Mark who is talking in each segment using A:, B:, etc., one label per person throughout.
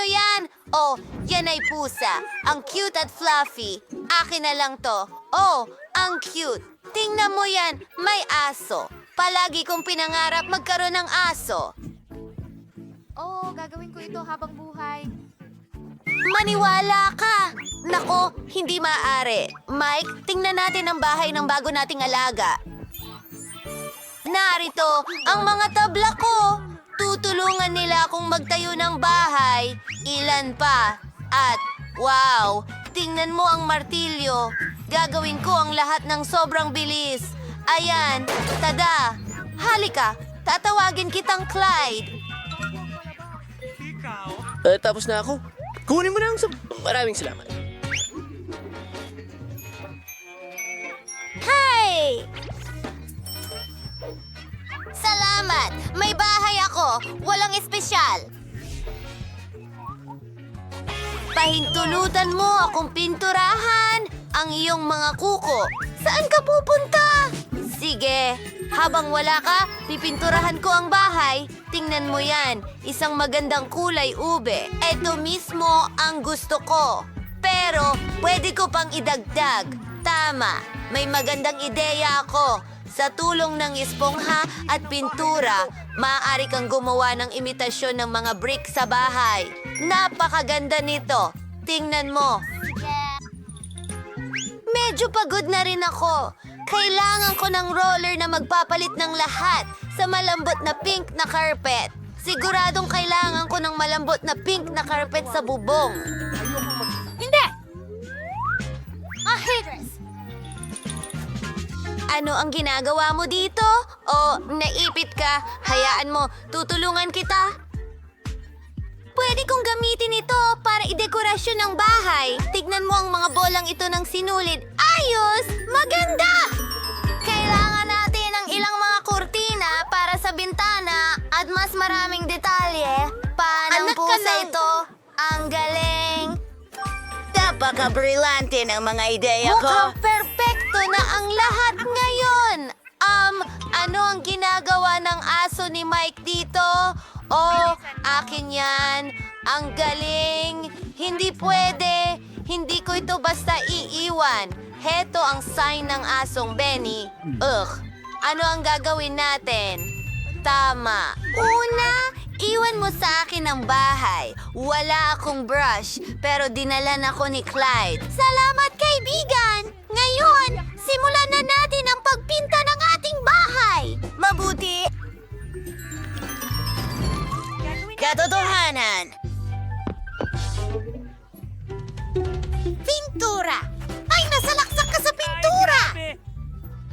A: Kanino yan? Oh, yan ay pusa. Ang cute at fluffy. Akin na lang to. Oh, ang cute. Tingnan mo yan, may aso. Palagi kong pinangarap magkaroon ng aso.
B: Oo, gagawin ko ito habang buhay.
A: Maniwala ka! Nako, hindi maaari. Mike, tingnan natin ang bahay ng bago nating alaga. Narito ang mga tabla ko. Tutulungan nila akong magtayo ng bahay. Ilan pa? At, wow, tingnan mo ang martilyo. Gagawin ko ang lahat ng sobrang bilis. Ayan, tada! Halika, tatawagin kitang Clyde.
C: Tapos na ako. Kunin mo na ang maraming salamat.
A: Hey! Salamat! May bahay ako! Walang espesyal! Pahintulutan mo akong pinturahan ang iyong mga kuko. Saan ka pupunta? Sige, habang wala ka, pipinturahan ko ang bahay. Tingnan mo yan, isang magandang kulay ube. Ito mismo ang gusto ko. Pero, pwede ko pang idagdag. Tama, may magandang ideya ako. Sa tulong ng espongha at pintura, maaari kang gumawa ng imitasyon ng mga brick sa bahay. Napakaganda nito. Tingnan mo. Medyo pagod na rin ako. Kailangan ko ng roller na magpapalit ng lahat sa malambot na pink na carpet. Siguradong kailangan ko ng malambot na pink na carpet sa bubong.
B: Hindi! Haters!
A: Ano ang ginagawa mo dito? O naipit ka? Hayaan mo, tutulungan kita. Pwede kong gamitin ito para idekorasyon ng bahay. Tignan mo ang mga bolang ito ng sinulid. Ayos! Maganda! Kailangan natin ng ilang mga kurtina para sa bintana at mas maraming detalye. Paanong pusa ito? Ang galing!
D: Napaka-brillante ng mga ideya ko.
A: Mukhang perpekto na ang lahat ngayon. Ano ang ginagawa ng aso ni Mike dito? Oh, akin yan. Ang galing. Hindi pwede. Hindi ko ito basta iiwan. Heto ang sign ng asong Benny. Ugh. Ano ang gagawin natin? Tama. Una, iwan mo sa akin ang bahay. Wala akong brush, pero dinalan ako ni Clyde. Salamat, kaibigan! Ngayon, simulan na natin ang pagpinta ng ating bahay. Mabuti.
D: Katotohanan.
A: Pintura! Ay, nasalaksak ka sa pintura!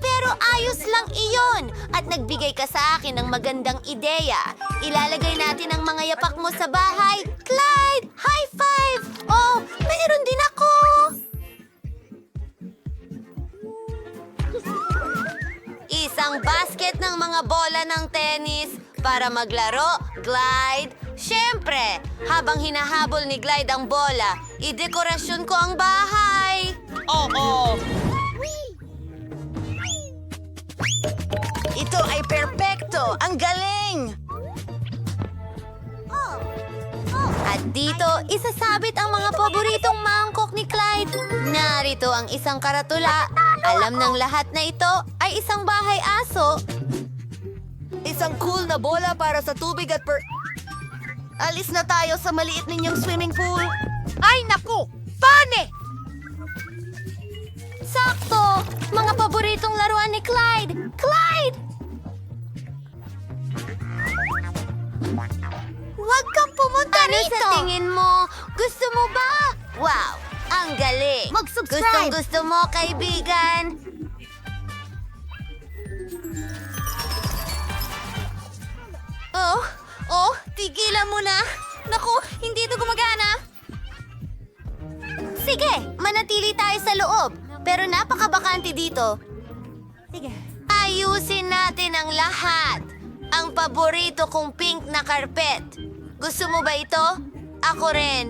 A: Pero ayos lang iyon at nagbigay ka sa akin ng magandang ideya. Ilalagay natin ang mga yapak mo sa bahay. Clyde, high five! Oh, mayroon din ako! Isang basket ng mga bola ng tennis para maglaro, Clyde. Siyempre, habang hinahabol ni Clyde ang bola, idekorasyon ko ang bahay.
D: Oo. Ito ay perpekto. Ang galing!
A: At dito, isasabit ang mga paboritong mangkok ni Clyde. Narito ang isang karatula. Alam ng lahat na ito ay isang bahay aso.
D: Isang cool na bola para sa tubig at Alis na tayo sa maliit ninyong swimming pool.
B: Ay, naku! Pane!
A: Sakto! Mga paboritong laruan ni Clyde! Clyde! Huwag kang pumunta rito! Ano sa tingin mo? Gusto mo ba? Wow! Ang galing!
B: Mag-subscribe!
A: Gustong-gusto mo, kaibigan! Oh, tigilan mo na! Naku, hindi ito gumagana! Sige, manatili tayo sa loob. Pero napakabakante dito.
B: Sige.
A: Ayusin natin ang lahat. Ang paborito kong pink na karpet. Gusto mo ba ito? Ako rin.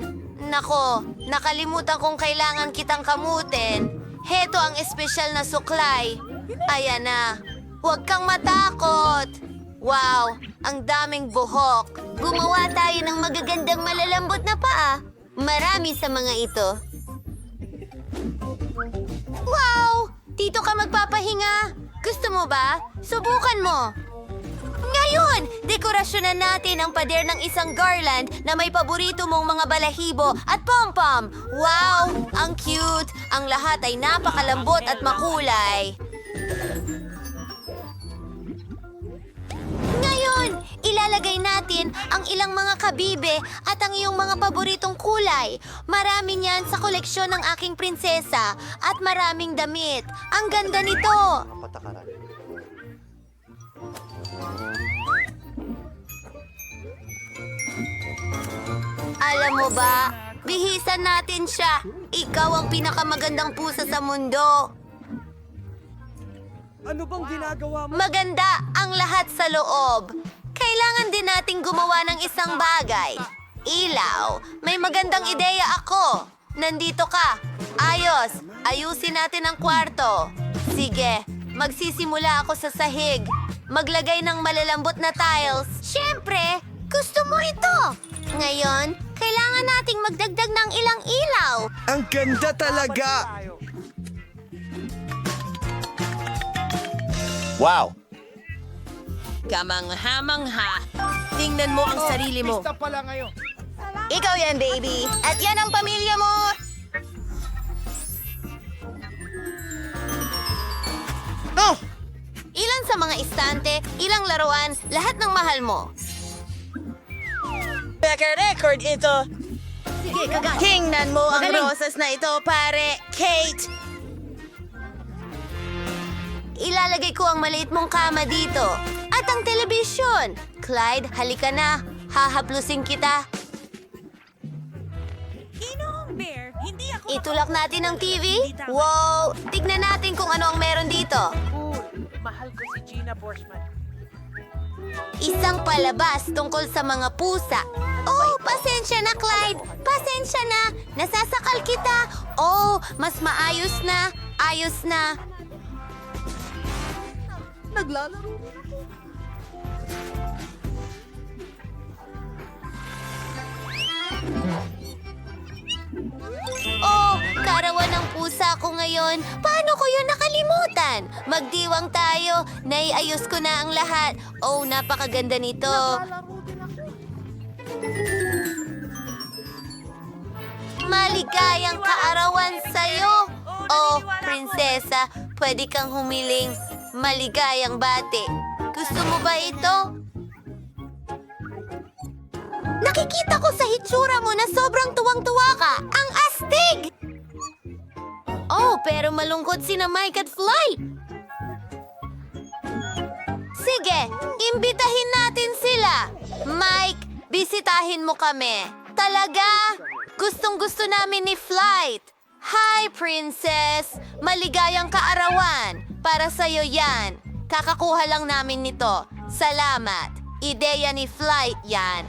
A: Nako, nakalimutan kong kailangan kitang kamutin. Heto ang espesyal na suklay. Ayan na. Huwag kang matakot. Wow, ang daming buhok. Gumawa tayo ng magagandang malalambot na paa. Marami sa mga ito. Wow! Dito ka magpapahinga. Gusto mo ba? Subukan mo. Ngayon, dekorasyonan natin ang pader ng isang garland na may paborito mong mga balahibo at pom-pom. Wow! Ang cute! Ang lahat ay napakalambot at makulay. Ngayon, ilalagay natin ang ilang mga kabibe at ang iyong mga paboritong kulay. Marami niyan sa koleksyon ng aking prinsesa at maraming damit. Ang ganda nito! Alam mo ba, bihisan natin siya. Ikaw ang pinakamagandang pusa sa mundo.
E: Ano bang ginagawa mo?
A: Maganda ang lahat sa loob. Kailangan din nating gumawa ng isang bagay. Ilaw, may magandang ideya ako. Nandito ka. Ayos, ayusin natin ang kwarto. Sige, magsisimula ako sa sahig. Maglagay ng malalambot na tiles. Siyempre, gusto mo ito. Ngayon, kailangan nating magdagdag ng ilang ilaw.
E: Ang ganda talaga!
C: Wow!
A: Kamangha-mangha. Tingnan mo ang sarili mo.
E: Pista pala ngayon.
A: Ikaw yan, baby. At yan ang pamilya mo.
C: Oh!
A: Ilan sa mga istante, ilang laruan, lahat ng mahal mo.
C: Record ito!
A: Sige, kagat.
C: Tingnan mo ang
A: Magaling.
C: rosas na ito, pare! Kate!
A: Ilalagay ko ang maliit mong kama dito. At ang telebisyon. Clyde, halika na. Hahaplusin kita. Itulak natin ang TV. Wow! Tignan natin kung ano ang meron dito.
F: Mahal ko si Gina Borschman.
A: Isang palabas tungkol sa mga pusa. Oh, pasensya na, Clyde. Pasensya na. Nasasakal kita. Oh, mas maayos na. Ayos na. Oh, karawan ng pusa ko ngayon. Paano ko yun nakalimutan? Magdiwang tayo. Naiayos ko na ang lahat. Oh, napakaganda nito. Maligayang kaarawan sa'yo. Oh, prinsesa, pwede kang humiling. Maligayang bati. Gusto mo ba ito? Nakikita ko sa hitsura mo na sobrang tuwang-tuwa ka. Ang astig! Oh, pero malungkot sina Mike at Fly. Sige, imbitahin natin sila. Mike, bisitahin mo kami. Talaga? Gustong-gusto namin ni Flight. Hi, Princess! Maligayang kaarawan. Para sa'yo yan. Kakakuha lang namin nito. Salamat. Ideya ni Flight yan.